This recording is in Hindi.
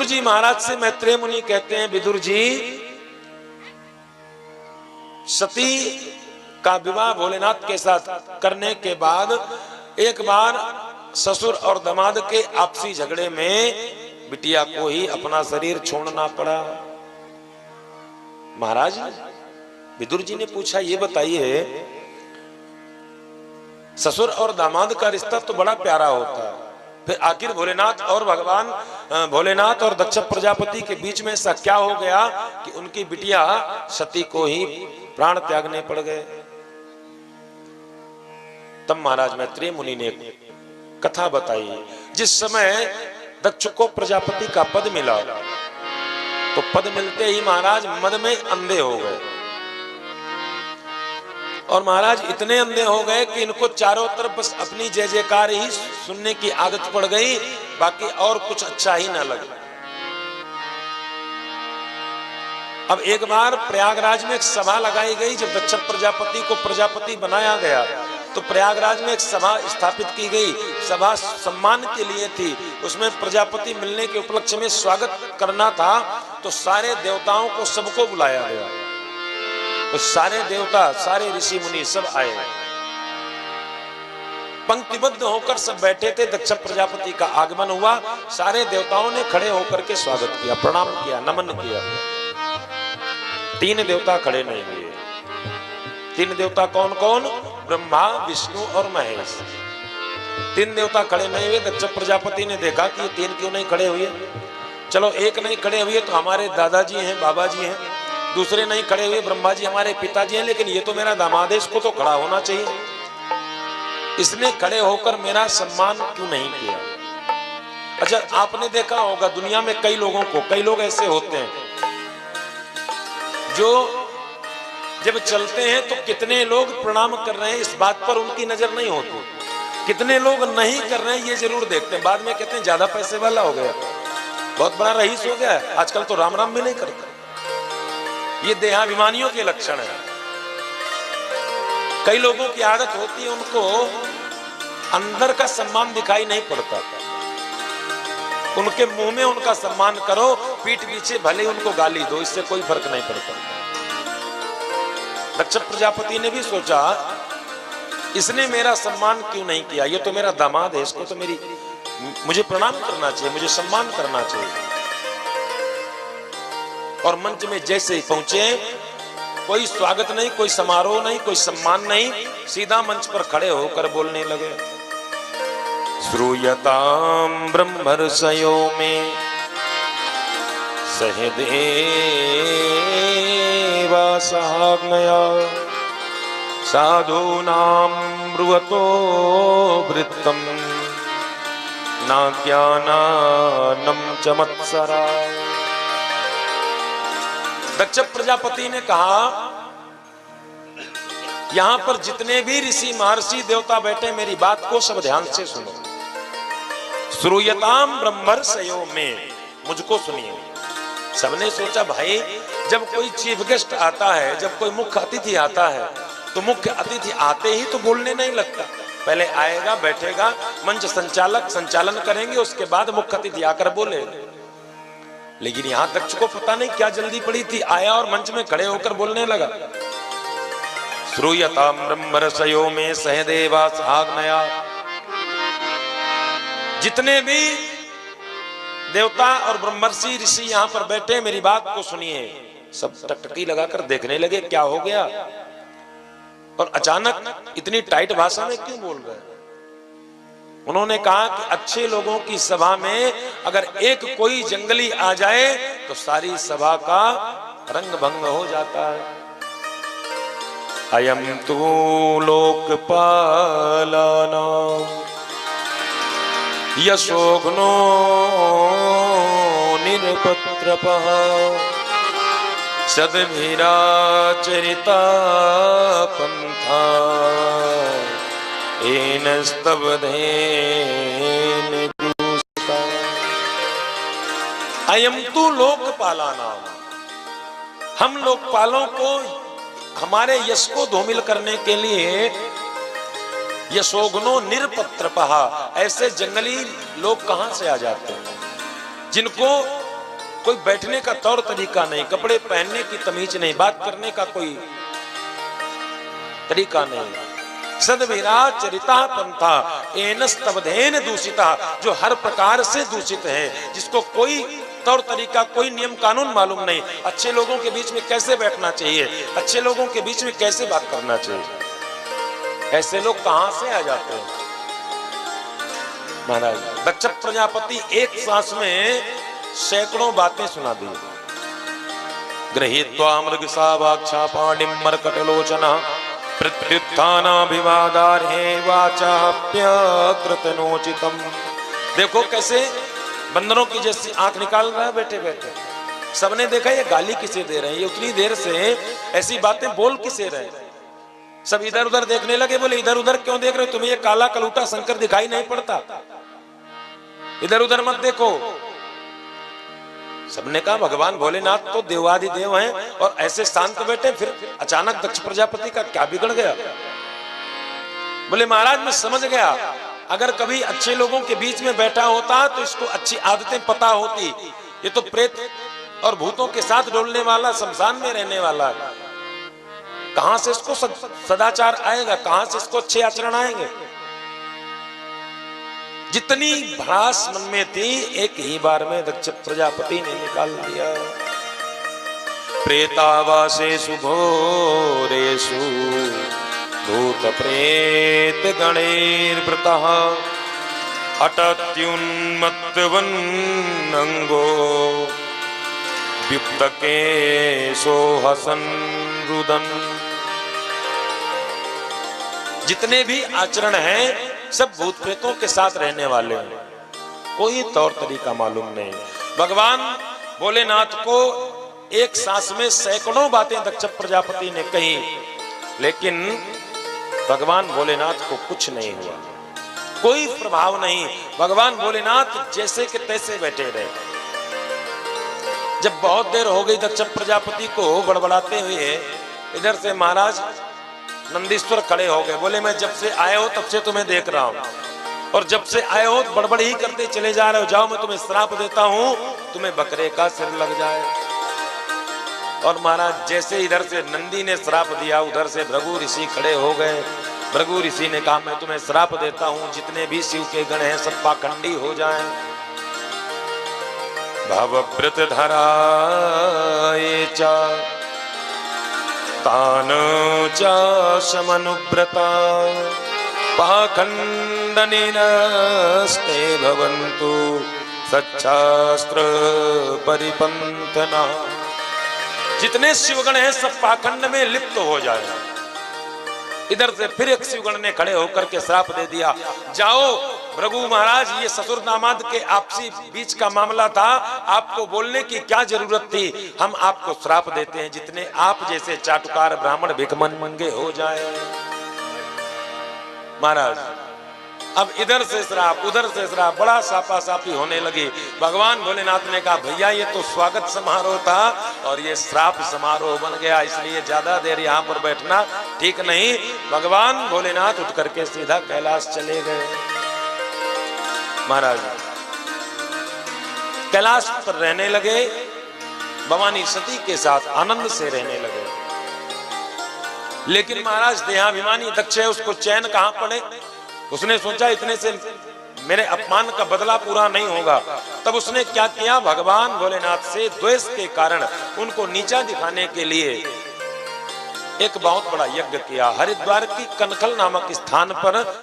विदुर जी महाराज से मैत्रेय मुनि कहते हैं, विदुर जी, सती का विवाह भोलेनाथ के साथ करने के बाद एक बार ससुर और दामाद के आपसी झगड़े में बिटिया को ही अपना शरीर छोड़ना पड़ा। महाराज, विदुर जी ने पूछा, ये बताइए, ससुर और दामाद का रिश्ता तो बड़ा प्यारा होता है, फिर आखिर भोलेनाथ और भगवान भोलेनाथ और दक्ष प्रजापति के बीच में ऐसा क्या हो गया कि उनकी बिटिया सती को ही प्राण त्यागने पड़ गए? तब महाराज मैत्रेय मुनि ने कथा बताई। जिस समय दक्ष को प्रजापति का पद मिला तो पद मिलते ही महाराज मद में अंधे हो गए, और महाराज इतने अंधे हो गए कि इनको चारों तरफ बस अपनी जय जयकार ही सुनने की आदत पड़ गई, बाकी और कुछ अच्छा ही ना लगे। अब एक बार प्रयागराज में एक सभा लगाई गई। जब दक्ष प्रजापति को प्रजापति बनाया गया तो प्रयागराज में एक सभा स्थापित की गई। सभा सम्मान के लिए थी, उसमें प्रजापति मिलने के उपलक्ष्य में स्वागत करना था, तो सारे देवताओं को सबको बुलाया गया। तो सारे देवता, सारे ऋषि मुनि सब आए, पंक्तिबद्ध होकर सब बैठे थे। दक्ष प्रजापति का आगमन हुआ, सारे देवताओं ने खड़े होकर के स्वागत किया, प्रणाम किया, नमन किया। 3 देवता खड़े नहीं हुए। 3 देवता कौन कौन? ब्रह्मा, विष्णु और महेश। 3 देवता खड़े नहीं हुए। दक्ष प्रजापति ने देखा कि ये 3 क्यों नहीं खड़े हुए? चलो, एक नहीं खड़े हुए तो हमारे दादाजी हैं, बाबा जी हैं। दूसरे नहीं खड़े हुए, ब्रह्मा जी हमारे पिताजी हैं, लेकिन ये तो मेरा दामाद है, इसको तो खड़ा होना चाहिए। इसने खड़े होकर मेरा सम्मान क्यों नहीं किया? अच्छा, आपने देखा होगा दुनिया में कई लोगों को, कई लोग ऐसे होते हैं जो जब चलते हैं तो कितने लोग प्रणाम कर रहे हैं इस बात पर उनकी नजर नहीं होती, कितने लोग नहीं कर रहे हैं ये जरूर देखते हैं। बाद में कहते हैं ज्यादा पैसे वाला हो गया, बहुत बड़ा रईस हो गया है, आजकल तो राम राम भी नहीं करता। ये देहाभिमानियों के लक्षण है। कई लोगों की आदत होती है, उनको अंदर का सम्मान दिखाई नहीं पड़ता। उनके मुंह में उनका सम्मान करो, पीठ पीछे भले उनको गाली दो, इससे कोई फर्क नहीं पड़ता। दक्ष प्रजापति ने भी सोचा, इसने मेरा सम्मान क्यों नहीं किया? ये तो मेरा दामाद है, इसको तो मुझे प्रणाम करना चाहिए, मुझे सम्मान करना चाहिए। और मंच में जैसे ही पहुंचे, कोई स्वागत नहीं, कोई समारोह नहीं, कोई सम्मान नहीं, सीधा मंच पर खड़े होकर बोलने लगे। श्रूयताम ब्रह्मर्षयो में सहदेवा सहाग्नया साधूनां ब्रुवतो वृत्तम नाज्ञानानं च मत्सरा। दक्ष प्रजापति ने कहा, यहां पर जितने भी ऋषि महर्षि देवता बैठे, मेरी बात को सब ध्यान से सुनो। श्रूयताम ब्रह्मर्षयो में, मुझको सुनिए। सबने सोचा, भाई जब कोई चीफ गेस्ट आता है, जब कोई मुख्य अतिथि आता है, तो मुख्य अतिथि आते ही तो बोलने नहीं लगता, पहले आएगा, बैठेगा, मंच संचालक संचालन करेंगे, उसके बाद मुख्य अतिथि आकर बोले। लेकिन यहां दक्ष को पता नहीं क्या जल्दी पड़ी थी, आया और मंच में खड़े होकर बोलने लगा। श्रूयताम ब्रह्मर्षयो में सहदेवा सहाग्नया। जितने भी देवता और ब्रह्मर्षि ऋषि यहां पर बैठे, मेरी बात को सुनिए। सब टकटकी लगाकर देखने लगे क्या हो गया, और अचानक इतनी टाइट भाषा में क्यों बोल रहे हैं। उन्होंने कहा कि अच्छे लोगों की सभा में अगर एक कोई जंगली आ जाए तो सारी सभा का रंग भंग हो जाता है। अयम तु लोकपालानां यशोघ्नो निरपत्रपः सद्भिराचरिता पंथा अयम तु लोकपालानां, हम लोकपालों को हमारे यश को धूमिल करने के लिए यशोघ्नो निरपत्रपः, ऐसे जंगली लोग कहां से आ जाते हैं जिनको कोई बैठने का तौर तरीका नहीं, कपड़े पहनने की तमीज नहीं, बात करने का कोई तरीका नहीं। सदविरा चरिता पंथा एनस्तवधेन दूषिता, जो हर प्रकार से दूषित है, जिसको कोई तौर तरीका कोई नियम कानून मालूम नहीं। अच्छे लोगों के बीच में कैसे बैठना चाहिए, अच्छे लोगों के बीच में कैसे बात करना चाहिए, ऐसे लोग कहां से आ जाते हैं। महाराज दक्ष प्रजापति एक सांस में सैकड़ों बातें सुना दी। गृहीत्वा मृगसावाक्षा पाणिं मर्कटलोचना प्रत्युत्थानाभिवादार्हे वाचाप्यकृतनोचितम्। देखो कैसे बंदरों की जैसी आंख निकाल रहा है बैठे बैठे। सबने देखा ये गाली किसे दे रहे हैं, ये उतनी देर से ऐसी बातें बोल किसे रहे हैं। सब इधर उधर देखने लगे, बोले इधर उधर क्यों देख रहे हो, तुम्हें ये काला कलूटा शंकर दिखाई नहीं पड़ता, इधर उधर मत देखो। सबने कहा भगवान भोलेनाथ तो देवादिदेव हैं और ऐसे शांत बैठे, फिर अचानक दक्ष प्रजापति का क्या बिगड़ गया। बोले महाराज मैं समझ गया, अगर कभी अच्छे लोगों के बीच में बैठा होता तो इसको अच्छी आदतें पता होती। ये तो प्रेत और भूतों के साथ डोलने वाला, शमशान में रहने वाला है, कहां से इसको सदाचार आएगा, कहां से इसको अच्छे आचरण आएंगे। जितनी भड़ास मन में थी एक ही बार में दक्ष प्रजापति ने निकाल दिया। प्रेतावासेषु घोरेषु भूत प्रेत गणैर्वृतः अटत्युन्मत्तवन्नंगो व्युक्तकेशो हसन रुदन। जितने भी आचरण हैं सब भूत प्रेतों के साथ रहने वाले हैं, कोई तौर तरीका मालूम नहीं। भगवान भोलेनाथ को एक सांस में सैकड़ों बातें दक्ष प्रजापति ने कही, लेकिन भगवान भोलेनाथ को कुछ नहीं हुआ, कोई प्रभाव नहीं। भगवान भोलेनाथ जैसे के तैसे बैठे रहे। जब बहुत देर हो गई दक्ष प्रजापति को बड़बड़ाते हुए, इधर से महाराज नंदीश्वर खड़े हो गए। बोले मैं जब से आए हो तब से तुम्हें देख रहा हूं, और जब से आए हो बड़बड़ ही करते चले जा रहे हो। जाओ मैं तुम्हें श्राप देता हूं, तुम्हें बकरे का सिर लग जाए। और महाराज जैसे इधर से नंदी ने श्राप दिया, उधर से भृगु ऋषि खड़े हो गए। भृगु ऋषि ने कहा मैं तुम्हें श्राप देता हूं, जितने भी शिव के गण हैं सब पाखंडी हो जाएं। भवव्रत धराये चा तान च समनुव्रता पाखंडनिनस्ते भवन्तु सच्छास्त्र परिपंथना। जितने शिवगण हैं सब पाखंड में लिप्त हो जाए। इधर से फिर एक शिवगण ने खड़े होकर के श्राप दे दिया, जाओ भृगु महाराज ये ससुर दामाद के आपसी बीच का मामला था, आपको बोलने की क्या जरूरत थी, हम आपको श्राप देते हैं, जितने आप जैसे चाटुकार ब्राह्मण भिखमंगे हो जाए। महाराज अब इधर से श्राप उधर से श्राप, बड़ा सापासापी होने लगी। भगवान भोलेनाथ ने कहा भैया ये तो स्वागत समारोह था और ये श्राप समारोह बन गया, इसलिए ज्यादा देर यहाँ पर बैठना ठीक नहीं। भगवान भोलेनाथ उठ करके सीधा कैलाश चले गए। महाराज कैलाश पर रहने लगे, भवानी सती के साथ आनंद से रहने लगे। लेकिन महाराज देहाभिमानी दक्ष है, उसको चैन कहां पड़े। उसने सोचा इतने से मेरे अपमान का बदला पूरा नहीं होगा। तब उसने क्या किया, भगवान भोलेनाथ से द्वेष के कारण उनको नीचा दिखाने के लिए एक बहुत बड़ा यज्ञ किया। हरिद्वार की कनखल नामक स्थान पर